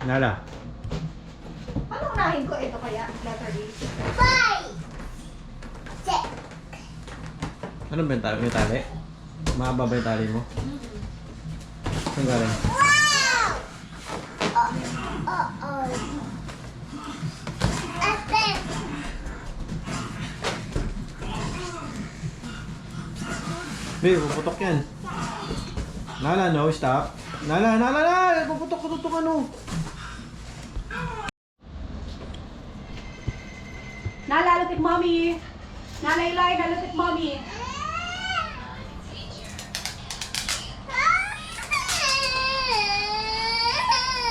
Nala. Ano unahin ko? Ito kaya? Letter D? Check. Ano ba yung tali? May tali? Mahaba ba yung tali mo? Saan galing? Wow! Oh. Ate. Babe, puputok yan. Nala, no, stop. Nala! Puputok ko itong ano. Nala, look at mommy. Nala, Eli, look at mommy.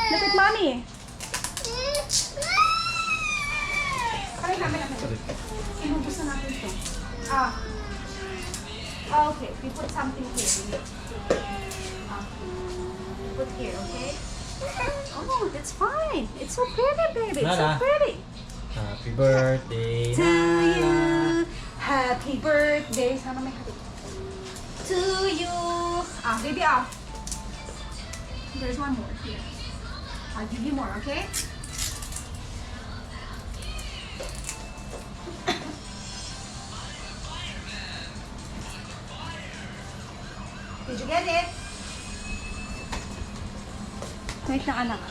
Look at mommy. Kaya namin. Inubos na natin ito. Okay. We put something here. Put here, okay? Oh, that's fine. It's so pretty, baby. It's so Nala. pretty. Happy birthday, To Nala. you. Happy birthday. Sana may happy. To you. Baby, There's one more here. I'll give you more, okay? Did you get it? Wait na, anak.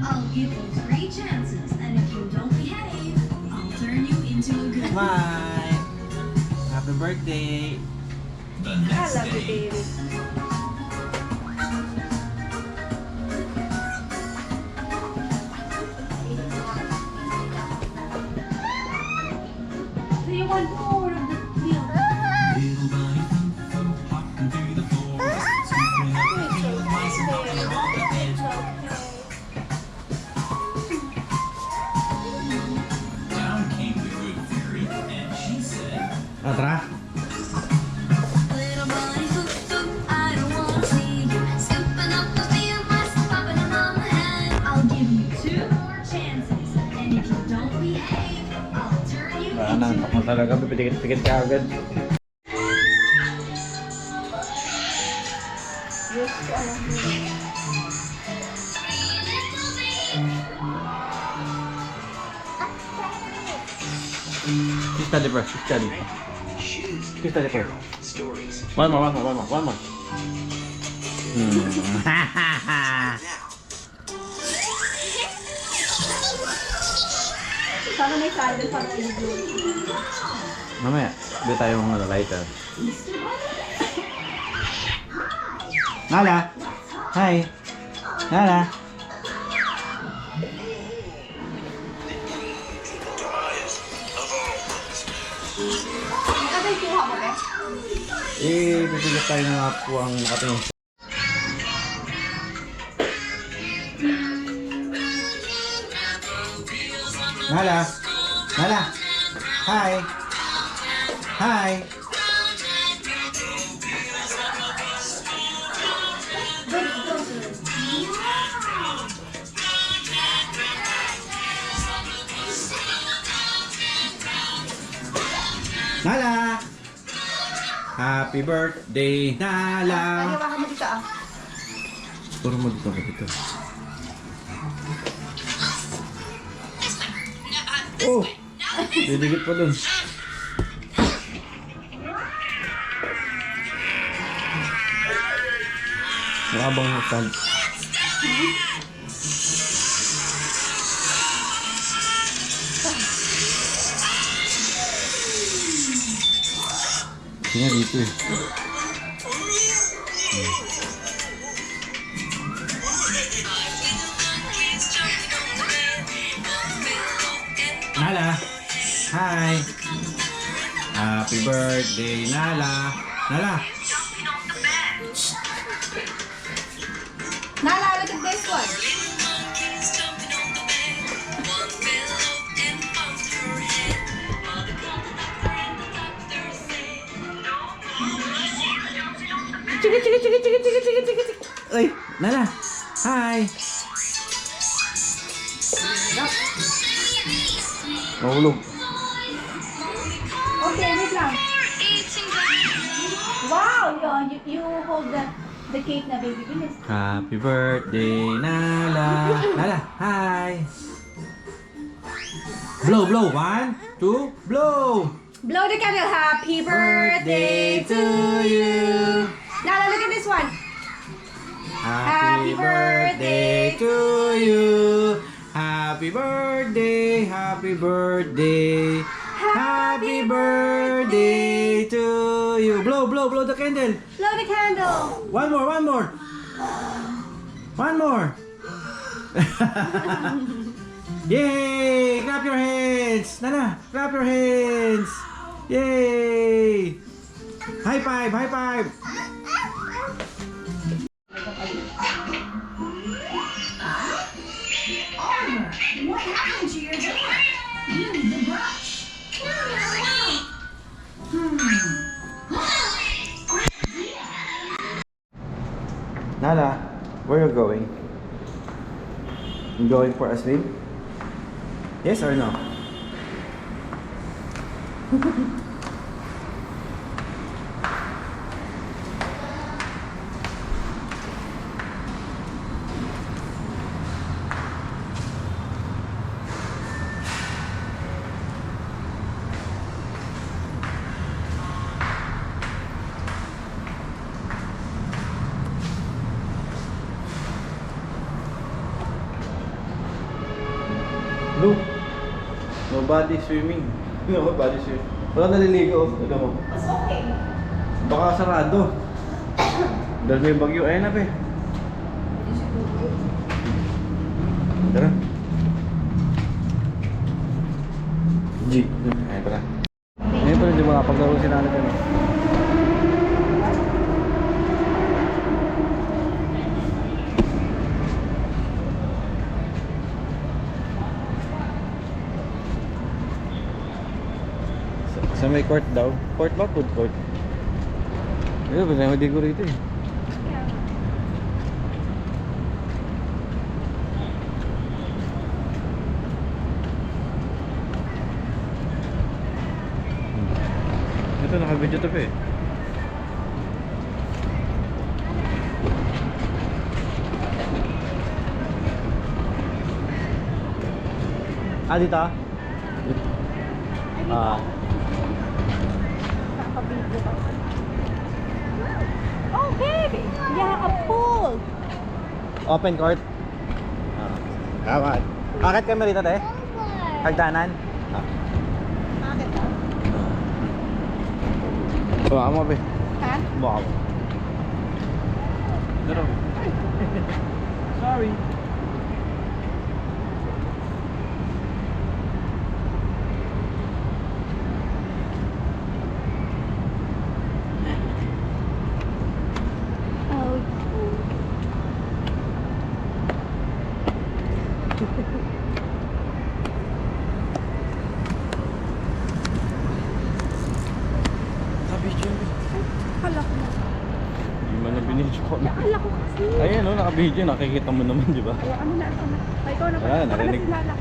I'll give you 3 chances, and if you don't behave, I'll turn you into a good Bye. Happy birthday. I love you, baby. Do you want more of the milk? Down came the good fairy, and she said, Tara. little bunny foot foot. I don't wanna see you scooping up the field, popping them on the head. I'll give you 2 more chances, and if you don't behave, I'll turn you Nanantok mo talaga. Pipikit-pikit ka agad. Study first. Study. Study first. stories. One more. Sana may candle para i-blow. Mamaya, bili tayo ng lighter. Nala! Hi! Nala! Ito yung kuha mo, be? Pipigil tayo ng apo ang nakatingin siya. Nala! Nala! Hi! Hi! Nala! Happy birthday, Nala! Hawakan mo dito, Puro mo dito ako dito. Oh! Didikit pa dun. Mukha bang stand? Tingnan dito eh. Nala! Hi! Happy birthday, Nala! Nala! Nala, look at this one. Chiki. Uy! Nala! Hi! Mahulog. Okay, wait lang. Wow! You hold the cake na baby. Bilis. Happy birthday, Nala. Nala, hi. Blow, blow. 1, 2, blow. Blow the candle. Happy birthday to you. Nala, look at this one. Happy birthday to you. Happy birthday, happy birthday. Happy birthday to you. Blow, blow, blow the candle. Blow the candle. One more, one more. One more. Yay! Clap your hands. Nana, clap your hands. Yay! High five, high five. What happened to your hair? Use the brush. Nala, where are you going? You going for a swim? Yes or no? No. Nobody swimming. Nobody swimming. Wala naliligo. Ano mo? It's okay. Baka sarado. Dahil may bagyo. Ayan na, pe. Tara. G. Ayan pala. Ngayon pala hindi makapaglaro si nanay ko. Sa may court daw. Court ba? Food court. Ayun, hindi ko rito eh. Ito, naka-video to pa eh. Dito? Oh, baby! Yeah, a pool! Open court? Tama. Bakit kami rito, te? Hagdanan? Bakit daw? Baka mo, pe. Ha? Baka mo. Pero... Sorry. Oh. Naka-video. Akala ko na. Hindi mo na binidyo ko. Akala ko kasi. Ayan o, naka-video. Nakikita mo naman, di ba? Ay, ano na, ano na. Ay, ikaw na ba? Wala, narinig. Baka nasilala.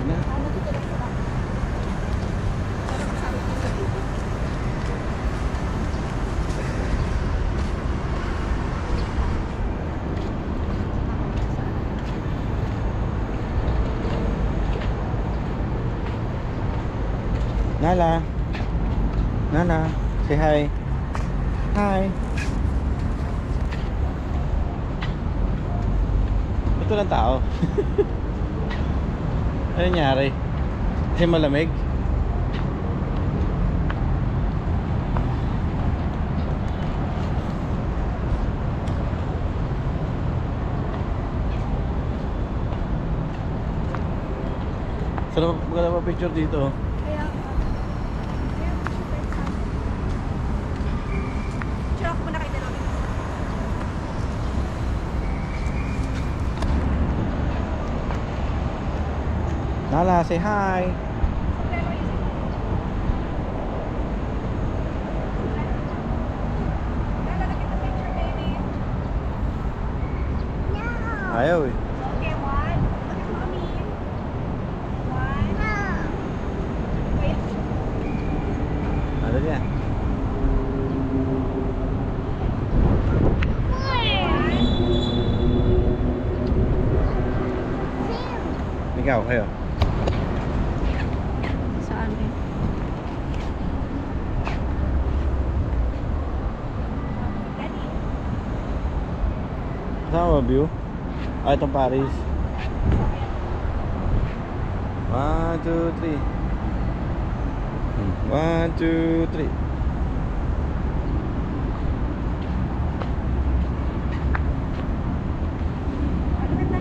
Na. Ano dito lang sa Nala. Nana, say hi. Hi. Ito lang tao. Ano nangyari? Kasi malamig? Sarap maganda pa picture dito. Kaya, Tsura ko muna kayo dalawa. Nala, say hi. Ayaw eh. Okay, one. Look at mommy. Ikaw, kayo. Sa amin. Saan ba view? Ah, itong Paris. 1, 2, 3. 1, 2, 3.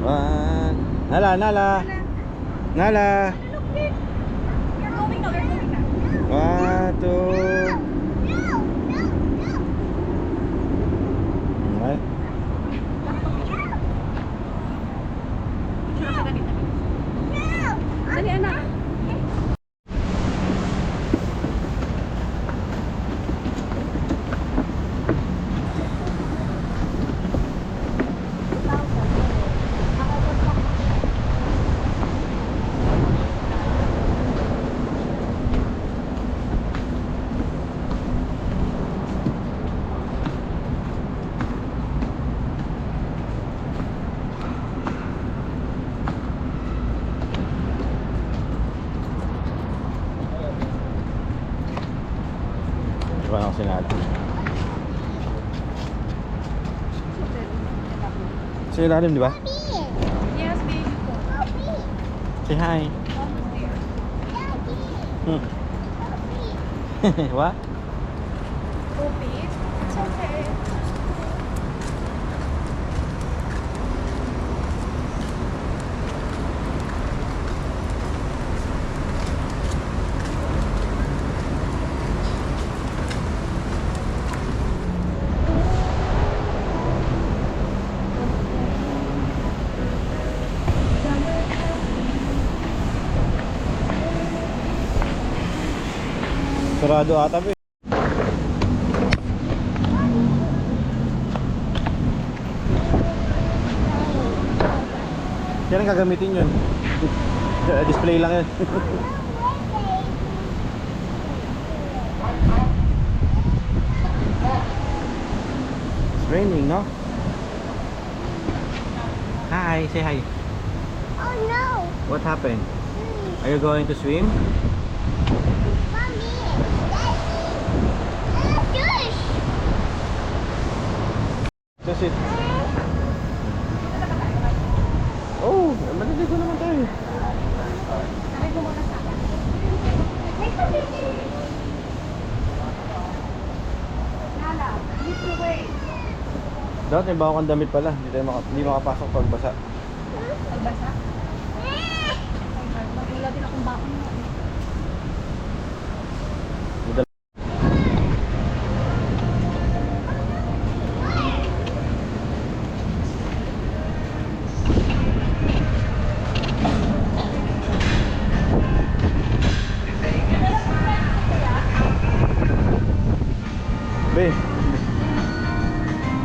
One. Nala, Nala. Nala. You're going now, you're going now. 1, 2. Okay. Picture ka ganito. Dali, anak. Iba na ako sinala. Sa ilalim, di ba? Yes, baby. Say hi. Almost there. What? Poopy? It's okay. Sarado ata ba eh. Yan ang gagamitin yun. Display lang yun. It's raining, no? Hi, say hi. Oh no! What happened? Are you going to swim? Mommy! Daddy! Gosh! That's it. Oh, maliligo naman tayo. Sabi ko muna sa akin. Nala, lead the way. Dapat may bago kang damit pala. Hindi makapasok pag basa. Nagbasa? Mag-ila din akong bakon mo. Be,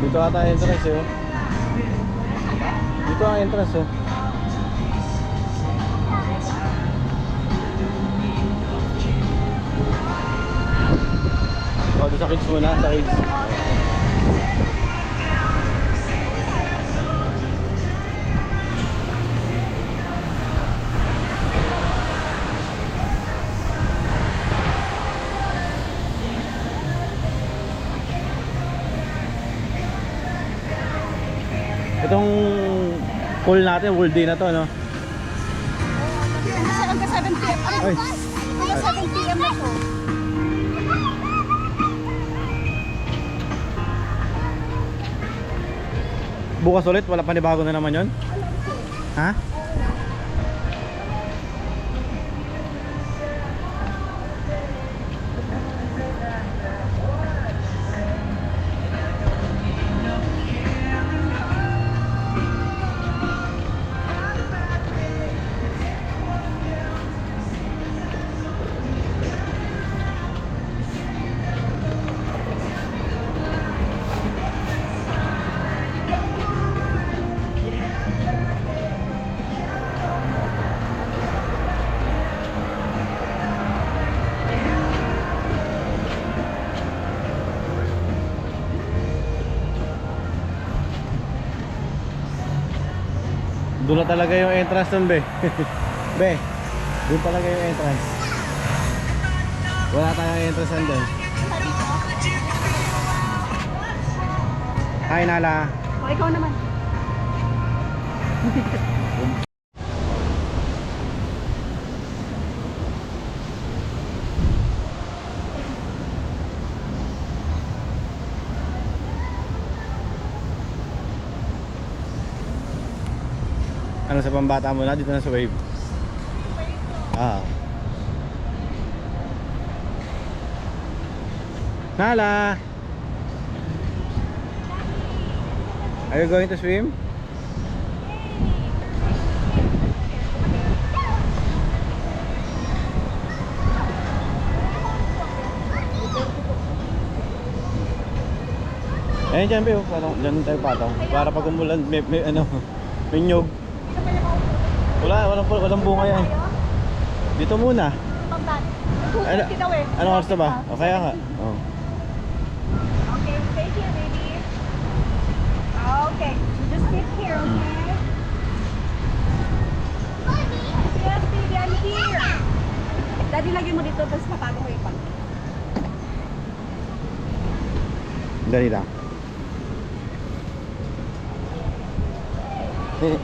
dito ata entrance eh. Oh. Dito ang entrance oh. Oh, doon sa kids muna, sa kids. Itong pool natin, whole day na to, no? Hanggang 7 p.m. Ay. Hanggang 7 p.m. na to. Bukas ulit, wala panibago na naman yon. Ha? Doon na talaga yung entrance nun, be. Be, doon talaga yung entrance. Wala tayong entrance doon. Hi, Nala. O, ikaw naman. Ano sa pambata mo na? Dito na sa wave. Ah. Nala! Are you going to swim? Ayun dyan, Beo. Dyan tayo patong. Para pag umulan, may ano, may nyog. Walang bunga yan. Dito muna. Ano, anong oras na ba? O kaya nga. Oh. Okay, stay here, baby. Okay, just sit here, okay? Yes, baby, I'm here. Daddy, lagay mo dito, tapos papago ko ipag. Dali lang.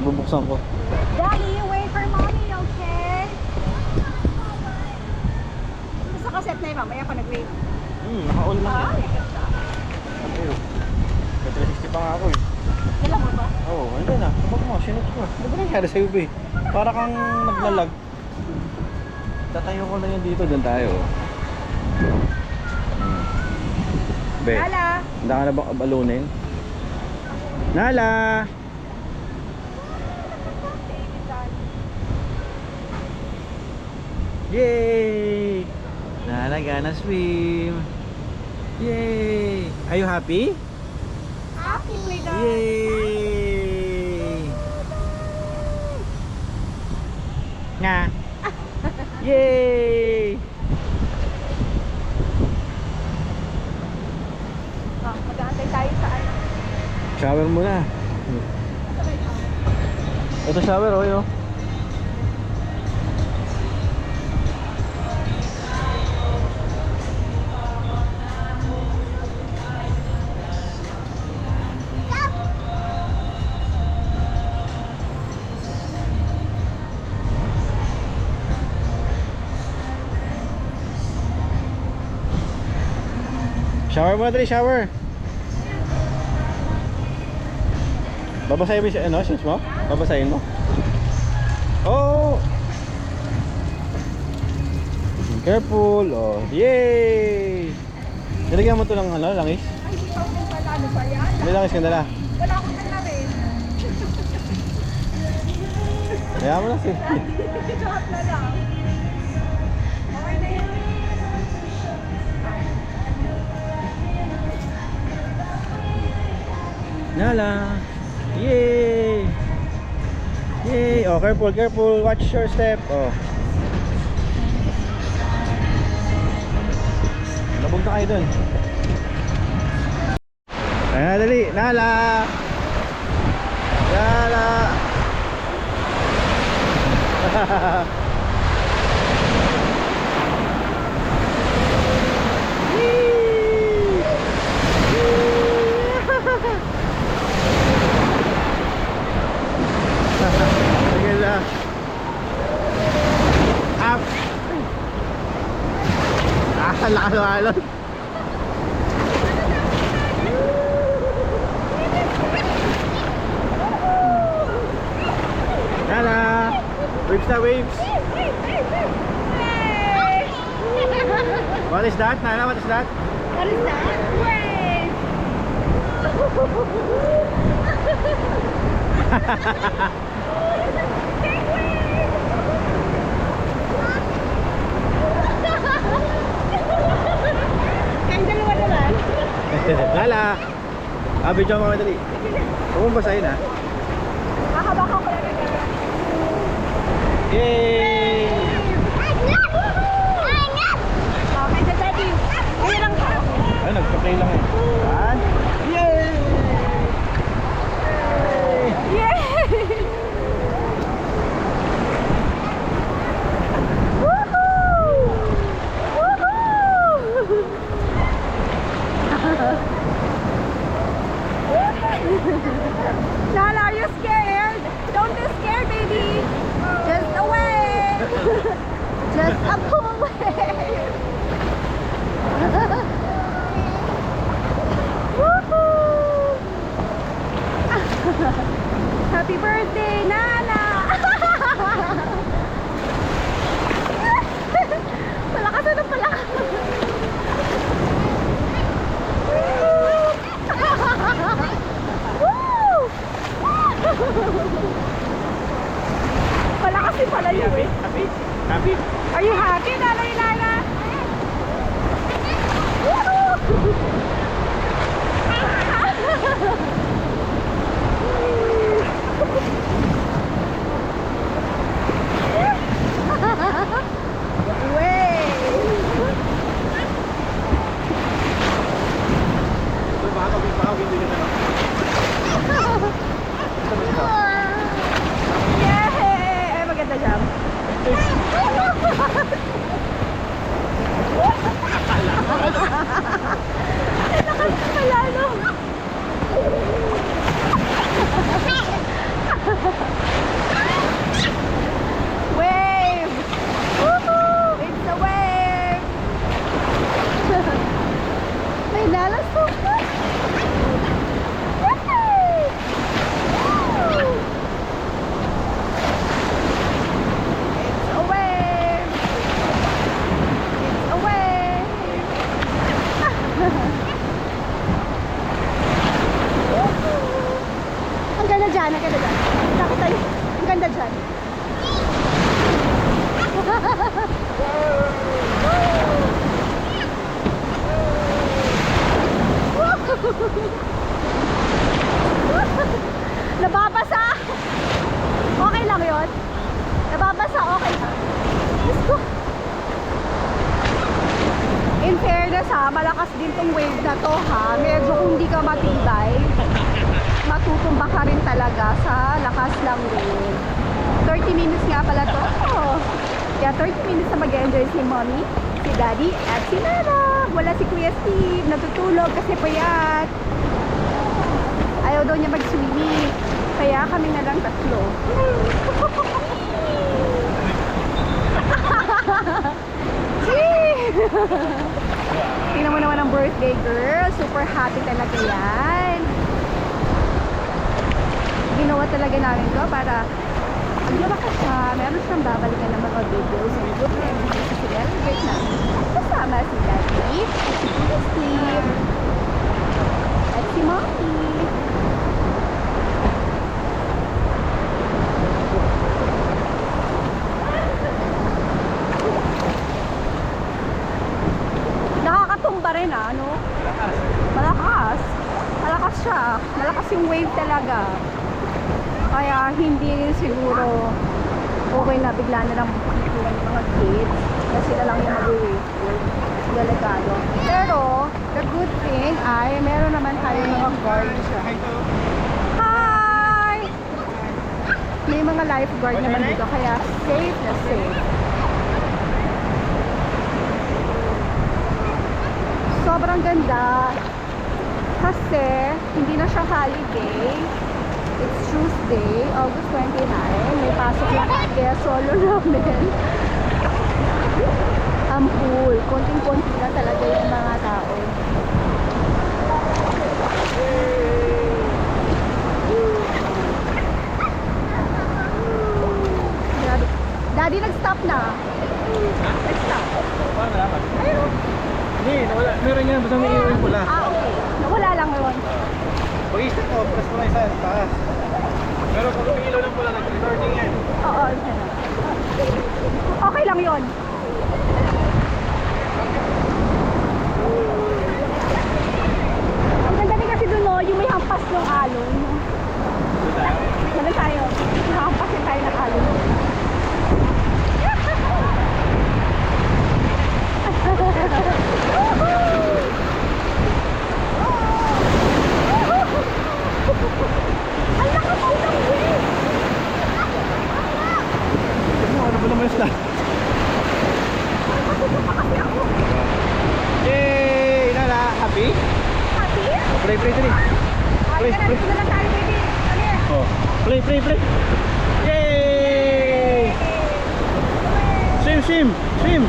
Bubuksan ko. Daddy, wait for mommy, okay? Gusto ka set na yun, mamaya pa nag-wait. Naka-all lang Ah, yan. yung ganda. Ayun. May 360 pa nga ako eh. Dala mo ba? Oo, andun na. Kapag mo, sinot ko. Ano ba nangyari sa'yo, be? Para kang naglalag. Tatayo ko lang yan dito. Doon tayo. Be, Nala! handa ka na bang abalunin? Nala! Yay! Nala gonna swim! Yay! Are you happy? Happy, Play-Doh! Yay! Nga! Yay! Oh, mag-aantay tayo sa ano. Shower muna. Ito shower, oh, yun. Shower muna, dali, shower. Babasahin mo yung ano, shoes mo? Babasahin mo? Oh! Careful, oh. Yay! Nilagyan mo to ng ano, langis? Ay, hindi pa ako pala. Ano ba yan? May langis ka nala. Wala akong dala rin. Kaya mo lang si. Shot na lang. Okay na yun. Nala! Yay! Yay! Oh, careful, careful. Watch your step. Oh. Labog na kayo dun. Ayan na, dali. Nala! Nala! Sige na. Up! Lalo-lalo. Nala! Waves na waves! What is that, Nala? What is that? What is that? Wait! Kayong dalawa naman. Nala! Video mo dali. Huwag mong basahin, ha? Makabakaw ko lang na. Yay! Okay, sa daddy. Ayun lang ka. Ay, nagpa-play lang eh. Yan. Yay! Yay! Malakas din pala yun eh. Happy? Happy? Are you happy, Nanay Lana? Yay! Ay, maganda siya. Lakas pala, no? Wave! Woohoo! It's a wave! May lalasok na! Yay! Woo! It's a wave! It's a wave! Ang ganda dyan, ang ganda dyan. Bakit tayo? Ang ganda dyan. Nababasa! Okay lang yun? Nababasa, okay lang. Diyos ko. In fairness ha, malakas din tong wave na to ha. Medyo kung di ka matibay, matutumba ka rin talaga sa lakas ng wave. 30 minutes nga pala to. Oh. Kaya 30 minutes na mag-enjoy si mommy, si daddy, at si Nana. Wala si Kuya Steve, natutulog kasi payat. Ayaw daw niya mag-swimming. Kaya kami na lang tatlo. Tingnan mo naman ang birthday girl. Super happy talaga yan. Ginawa talaga namin to para maglabas siya. Meron siyang babalikan ng mga videos and good memories sa celebrate namin. Kasama si Daddy, si Kuya Steve, at si Mommy. Nakakatumba rin ano? Malakas. Malakas siya. Malakas yung wave talaga. Kaya hindi rin siguro okay na bigla na lang makikita yung mga kids na sila lang yung mag-wave. Delikado. Pero, the good thing ay meron naman tayo mga guard siya. Hi! May mga lifeguard naman dito kaya safe na safe. Sobrang ganda kasi hindi na siya holiday. It's Tuesday, August 29. May pasok lang kaya solo namin. Ang pool. Konting-konti na talaga yung mga tao. Daddy, nag-stop na. Nag-stop. Paano naman? Ayun. Hindi, nawala. Meron yan, basta may ilaw yung pula. Ah, okay. Nawala lang yun. Pag-isip ko, press mo na isa sa taas. Pero kung may ilaw ng pula, nag-recording yan. Oo. Okay lang yun. Ang ganda din kasi dun, no, yung may hampas ng alon. Dali tayo. Hampasin tayo ng alon. Ang lakas po ng wave! Ano ba naman sila? Kasi ako. Yay! Nana, happy? Happy? Play, play, play. Ay, Play, play. na lang tayo, baby. Sige. Oh, play, play, play. Yay! Swim, swim, swim.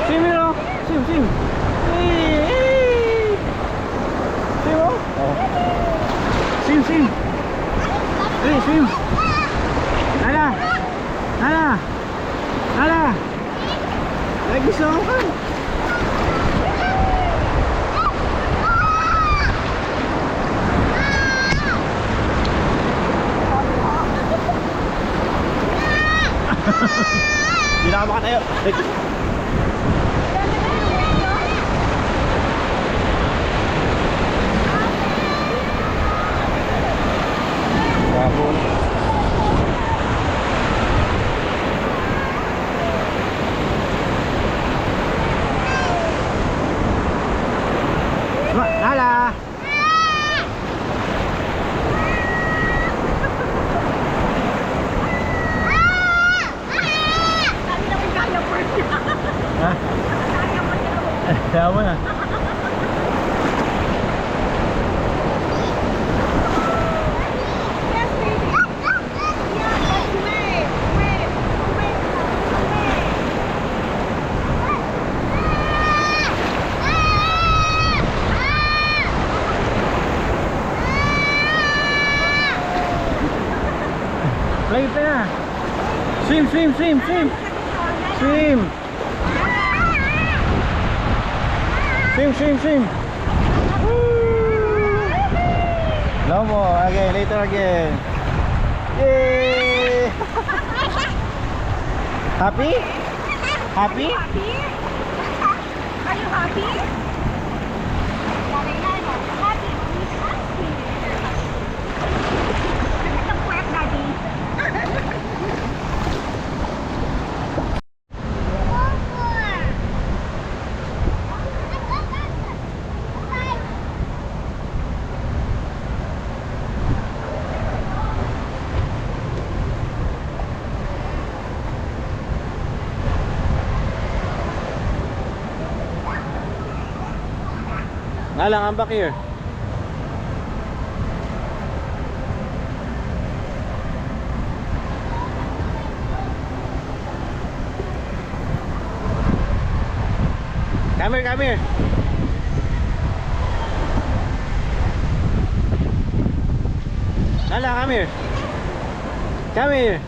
Swim, you know? Swim, swim. Yay! Swim, oh? Oh. Swim, swim. Hey, swim. Nana! Nana! Nana! Lagi gusto mo ka? Hindi na ka makatayo. Sabon. Hala! Ha? Kaya mo na. Yes, baby. Yeah, but wait. Play pa na. Swim. Swim. No more. Again, later again. Yay! Happy? Happy? Happy? Are you happy? Happy. Look at the quack, Daddy. Nalang, I'm back here. Come here. Nala, come here. Come here.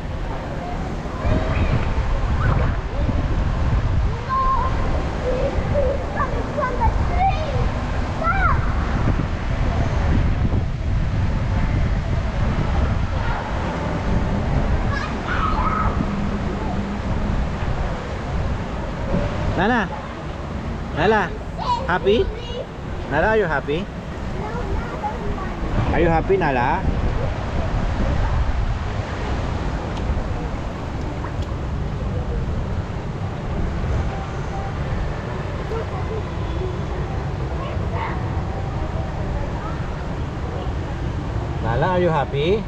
Nala, happy? Nala, are you happy? Are you happy, Nala? Nala, are you happy?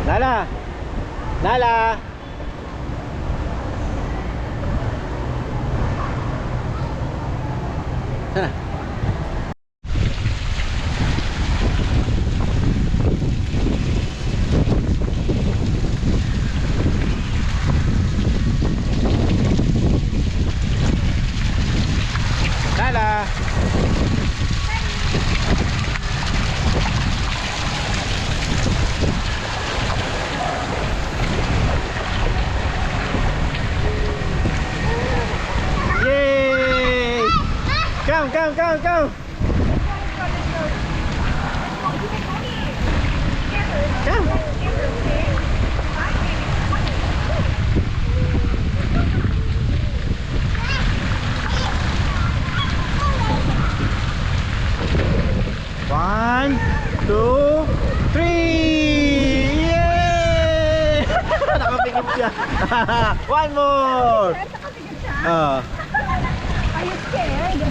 Nala! Sana? Nala! Come. One, two, three! Yay! Nakapikit siya. One more! Are you scared?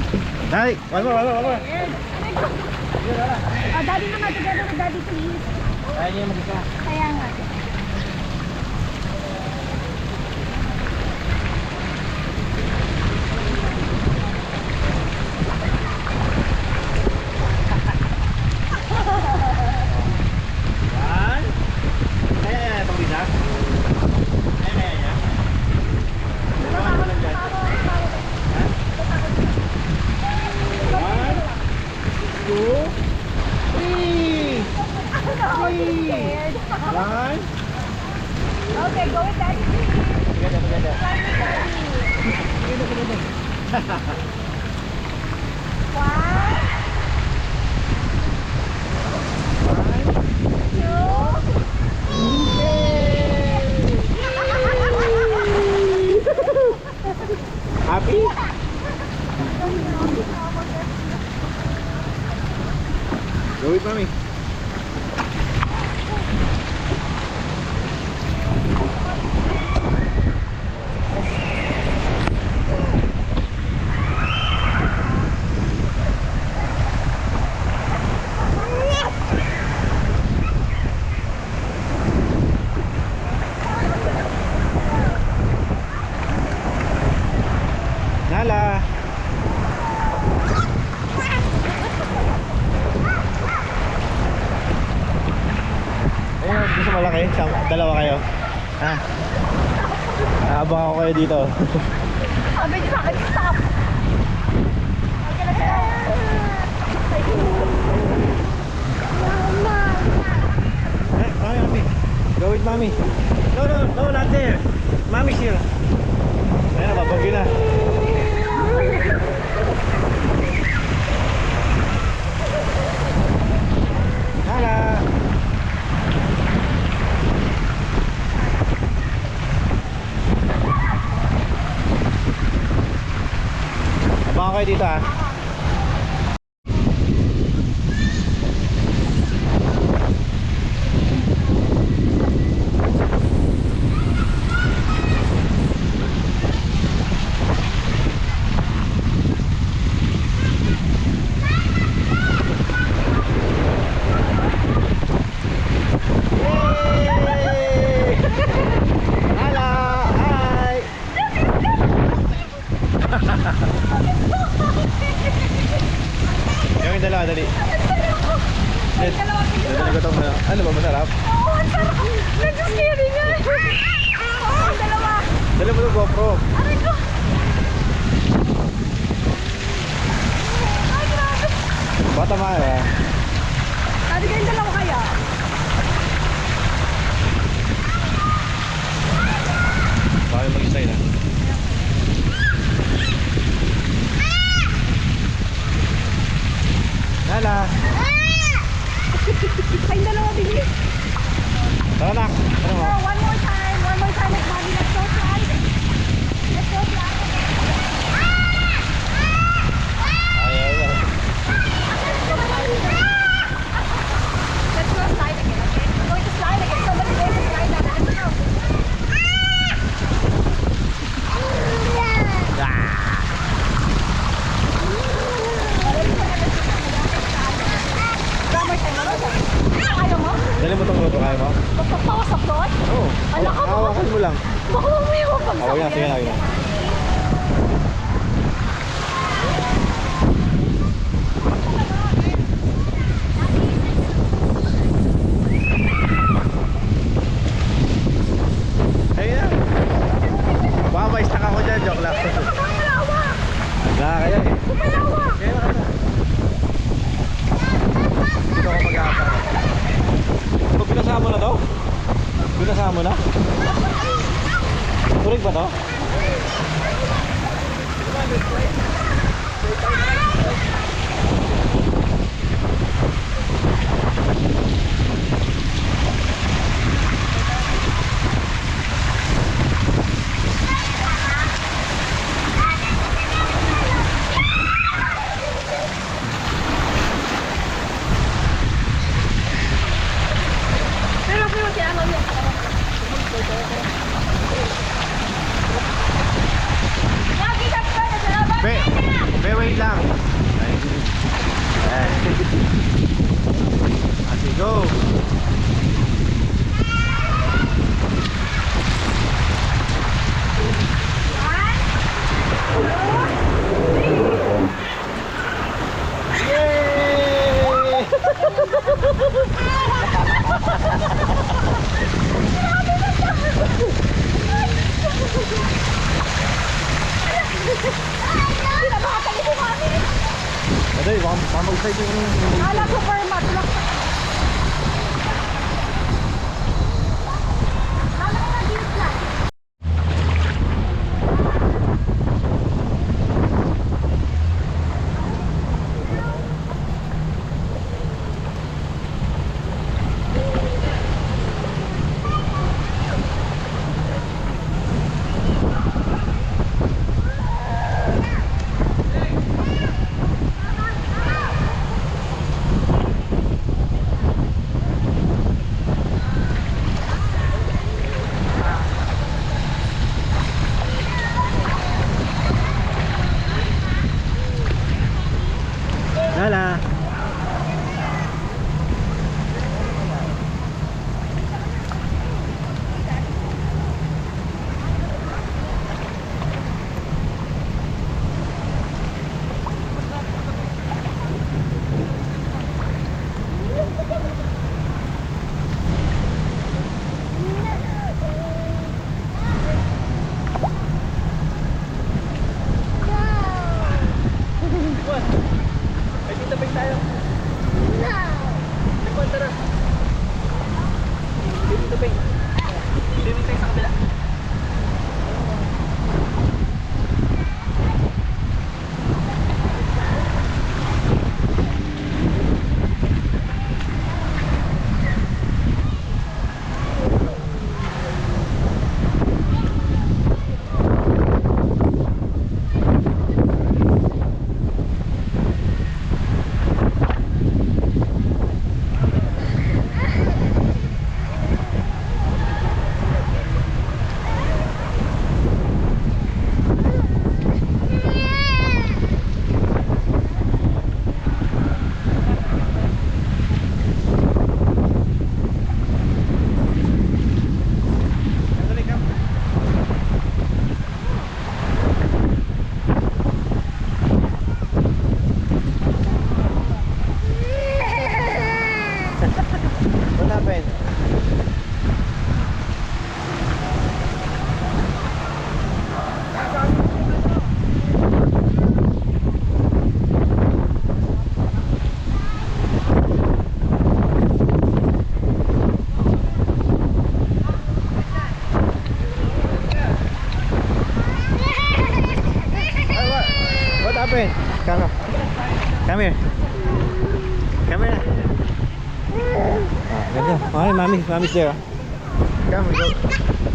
Dali, one more. Oh, Daddy naman, together with Daddy, please. Kaya niya mag-isa. Kaya nga. One. Kaya pag-isa. Kaya. Go with daddy, please. Maganda, maganda. Run with daddy. One. Happy? Go with mommy. Nala. Ayun, gusto malaki? Dalawa kayo? Ha? Abang ako kayo dito. Sabi niyo sa akin, stop. Okay na siya. Eh, mommy, mommy. Go with mommy. No, no, no, not there. Mommy's here. Ayun, babagyo na. Nala. Abang kayo dito ah. Gawin dalawa, dali. Dali ko itong ano ba, masarap? Oo, ang sarap. Medyo scary nga. Oo, dalawa. Dali mo itong GoPro. Aray ko. Ay, grabe. Bata mga eh. Sabi kayong dalawa kaya? Bakit mag-isa na? Nala. Kayong dalawa, bilis. Tara na. Tara mo. So, one more time. One more time. Let's mommy. Let's go slide. Let's go slide. Ayaw, ayaw. Let's go slide again, okay? We're going to slide again. Somebody going to slide down. Let's go. One more time. One more time. Ayaw mo? Dali mo itong GoPro, kaya mo? Magpapawasak doon? Oo. Anak ka ba? Hawakan mo lang. Baka mamaya mapagsak Oo, yan. Sige na, sige na. Ayun na. Baka ma-stuck ako dyan. Joke lang. Wala kaya eh. Kaya na kaya. Dito ako mag-aapar. Ito, binasama mo na to? Binasama mo na? Turig ba to? Pero kaya lang yun. Lagi ka pa na sa labas. Be, wait lang. Ate, go. Hindi na makatayo si mami. Ate, baka mag-side yung... Ala, super matulak. Lalo ka na dito na. friend. Come here. Come here. Come here. Ah, ganda. Okay, mommy's there. Come, we go.